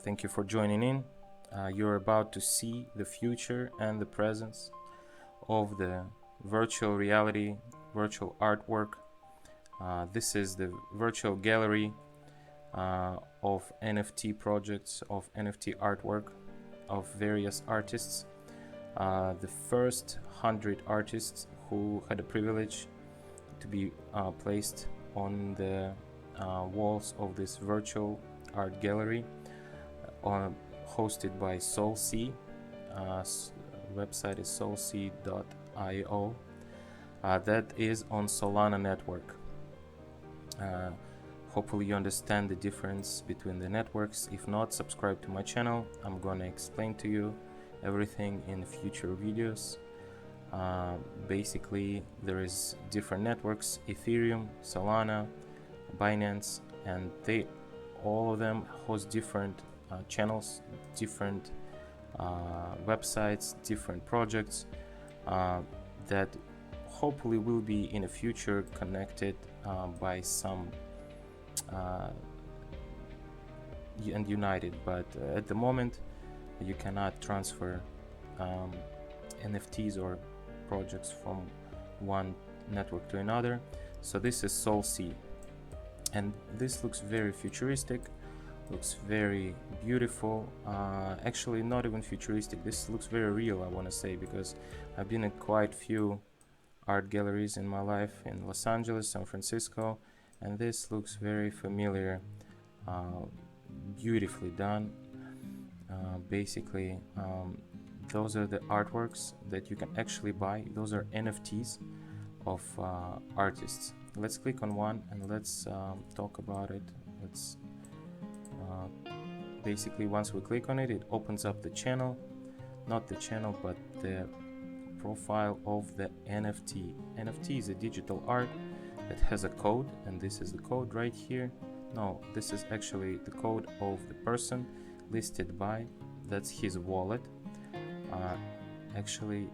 Thank you for joining in. You're about to see the future and the presence of the virtual reality, virtual artwork. This is the virtual gallery of NFT projects, of NFT artwork of various artists. The first 100 artists who had the privilege to be placed on the walls of this virtual art gallery hosted by SolSea. Website is solsea.io. That is on Solana network. Hopefully you understand the difference between the networks. If not, subscribe to my channel. I'm gonna explain to you everything in future videos. Basically there is different networks: Ethereum, Solana, Binance, and they all of them host different channels, different websites, different projects that hopefully will be in the future connected by some and united, but at the moment you cannot transfer NFTs or projects from one network to another. So this is SolSea, and this looks very futuristic, looks very beautiful. Actually not even futuristic, this looks very real, I want to say, because I've been in quite few art galleries in my life in Los Angeles, San Francisco, and this looks very familiar, beautifully done. Basically those are the artworks that you can actually buy. Those are NFTs of artists. Let's click on one and let's talk about it. Let's basically, once we click on it, it opens up the channel, not the channel but the profile of the NFT. NFT is a digital art that has a code, and this is the code right here. No, this is actually the code of the person listed by, that's his wallet. Actually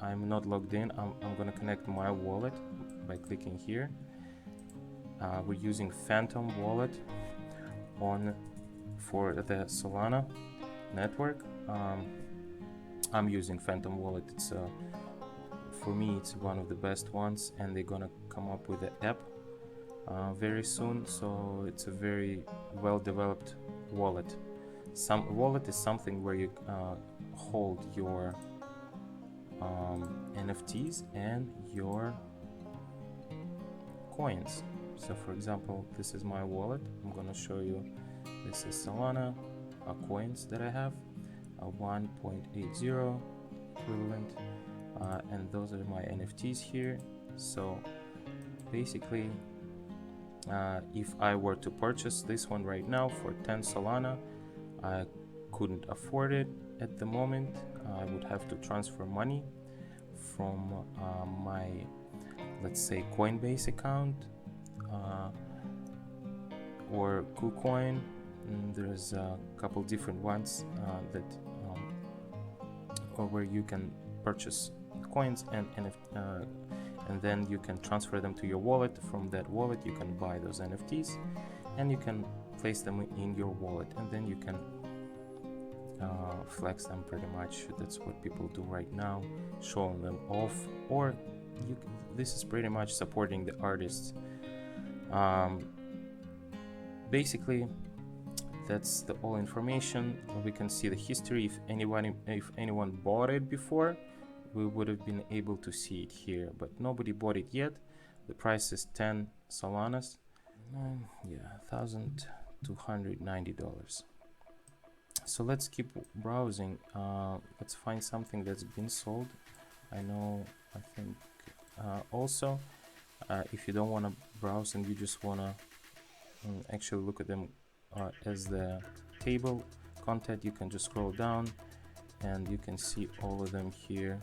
I'm not logged in. I'm gonna connect my wallet by clicking here. We're using Phantom wallet for the Solana network. I'm using Phantom wallet. It's for me it's one of the best ones, and they're gonna come up with the app very soon, so it's a very well developed wallet. Some wallet is something where you hold your NFTs and your coins. So for example, this is my wallet. I'm gonna show you. This is Solana coins that I have, 1.80 equivalent, and those are my NFTs here. So basically if I were to purchase this one right now for 10 Solana, I couldn't afford it at the moment. I would have to transfer money from my, let's say, Coinbase account or KuCoin. There's a couple different ones that or where you can purchase coins and then you can transfer them to your wallet. From that wallet you can buy those NFTs and you can place them in your wallet, and then you can flex them pretty much. That's what people do right now, showing them off, or this is pretty much supporting the artists. Basically that's the all information. We can see the history. If anyone bought it before, we would have been able to see it here, but nobody bought it yet. The price is 10 Solanas. Yeah, $1,290. So let's keep browsing. Let's find something that's been sold. I think also if you don't want to browse and you just want to actually look at them as the table content, you can just scroll down and you can see all of them here.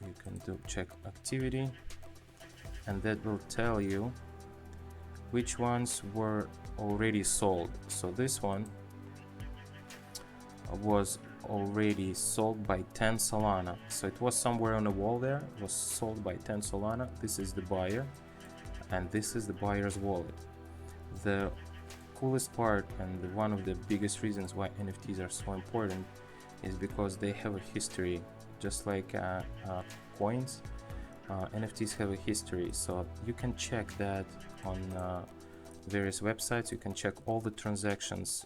You can do check activity, and that will tell you which ones were already sold. So this one was already sold by 10 Solana. So it was somewhere on the wall there, it was sold by 10 Solana. This is the buyer, and this is the buyer's wallet. The coolest part, and one of the biggest reasons why NFTs are so important, is because they have a history, just like coins. NFTs have a history, so you can check that on various websites. You can check all the transactions,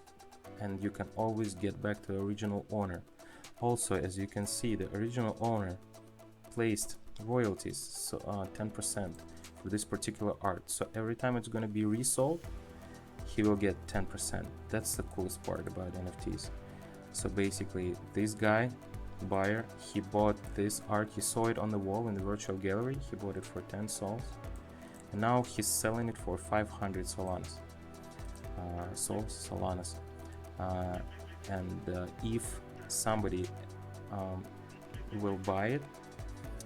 and you can always get back to the original owner. Also, as you can see, the original owner placed royalties, so 10% for this particular art. So every time it's going to be resold, he will get 10%. That's the coolest part about NFTs. So basically, this guy, buyer, he bought this art, he saw it on the wall in the virtual gallery, he bought it for 10 sols, and now he's selling it for 500 Solanas. Solanas. And if somebody will buy it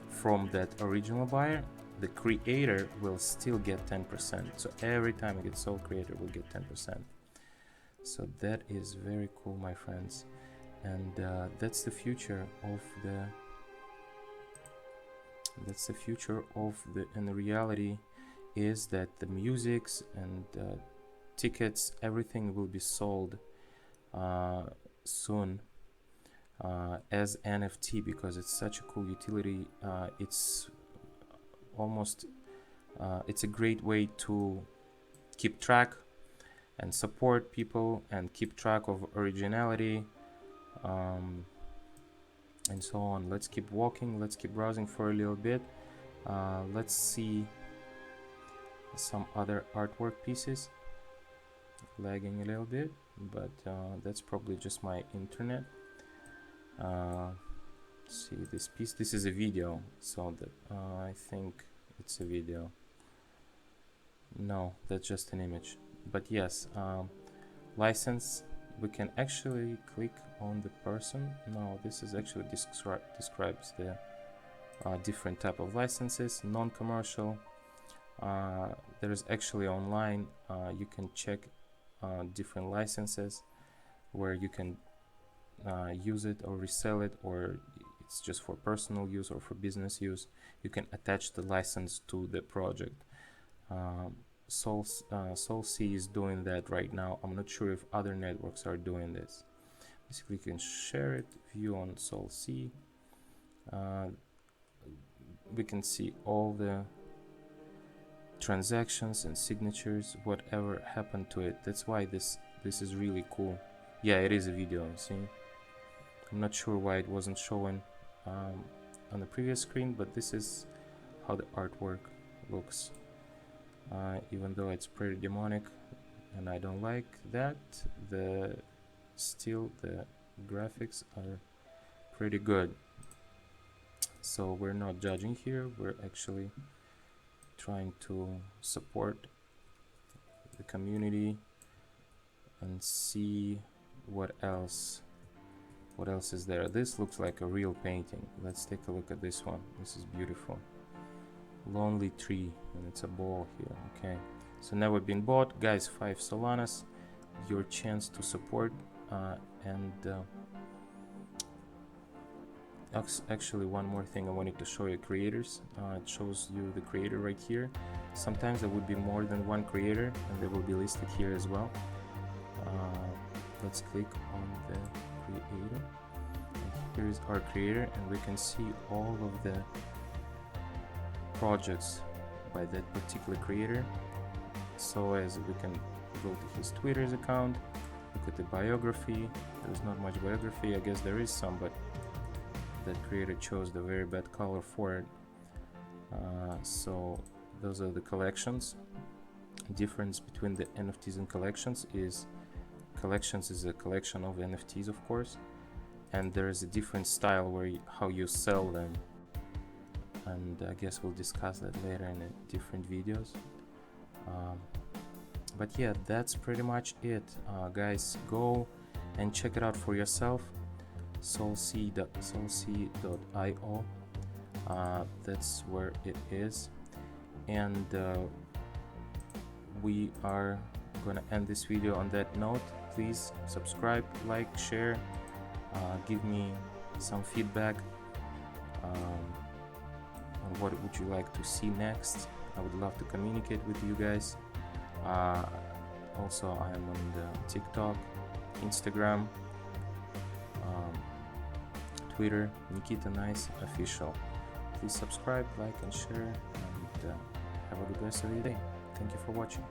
from that original buyer, the creator will still get 10%. So every time it gets sold, creator will get 10%. So that is very cool, my friends. And that's the future of the and the reality is that the musics and tickets, everything will be sold soon as NFT, because it's such a cool utility. It's almost it's a great way to keep track and support people and keep track of originality, and so on. Let's keep walking, let's keep browsing for a little bit. Let's see some other artwork pieces. Lagging a little bit, but that's probably just my internet. See this piece, this is a video, so that I think it's a video. No, that's just an image. But yes, license, we can actually click on the person. No, this is actually describes the different type of licenses. Non-commercial, there's actually online, you can check different licenses where you can use it or resell it, or it's just for personal use or for business use. You can attach the license to the project. SolSea is doing that right now. I'm not sure if other networks are doing this. Basically, you can share it, view on SolSea. We can see all the transactions and signatures, whatever happened to it. That's why this is really cool. Yeah, it is a video, see? I'm not sure why it wasn't showing on the previous screen, but this is how the artwork looks. Even though it's pretty demonic and I don't like that, still the graphics are pretty good. So we're not judging here, we're actually trying to support the community and see what else is there. This looks like a real painting. Let's take a look at this one. This is beautiful. Lonely tree, and it's a ball here. Okay, so never been bought, guys. 5 Solanas, your chance to support. And actually, one more thing I wanted to show you, creators. It shows you the creator right here. Sometimes there would be more than one creator, and they will be listed here as well. Let's click on the creator. And here is our creator, and we can see all of the projects by that particular creator. So as we can go to his Twitter's account, look at the biography. There's not much biography, I guess there is some, but that creator chose the very bad color for it. So those are the collections. Difference between the NFTs and collections is a collection of NFTs, of course, and there is a different style where how you sell them, and I guess we'll discuss that later in different videos. But yeah, that's pretty much it, guys. Go and check it out for yourself. SolSea.io, that's where it is, and we are gonna end this video on that note. Please subscribe, like, share, Give me some feedback on what would you like to see next. I would love to communicate with you guys. Also, I am on the TikTok, Instagram, Twitter, Nikita Nice Official. Please subscribe, like, and share, and have a good rest of your day. Thank you for watching.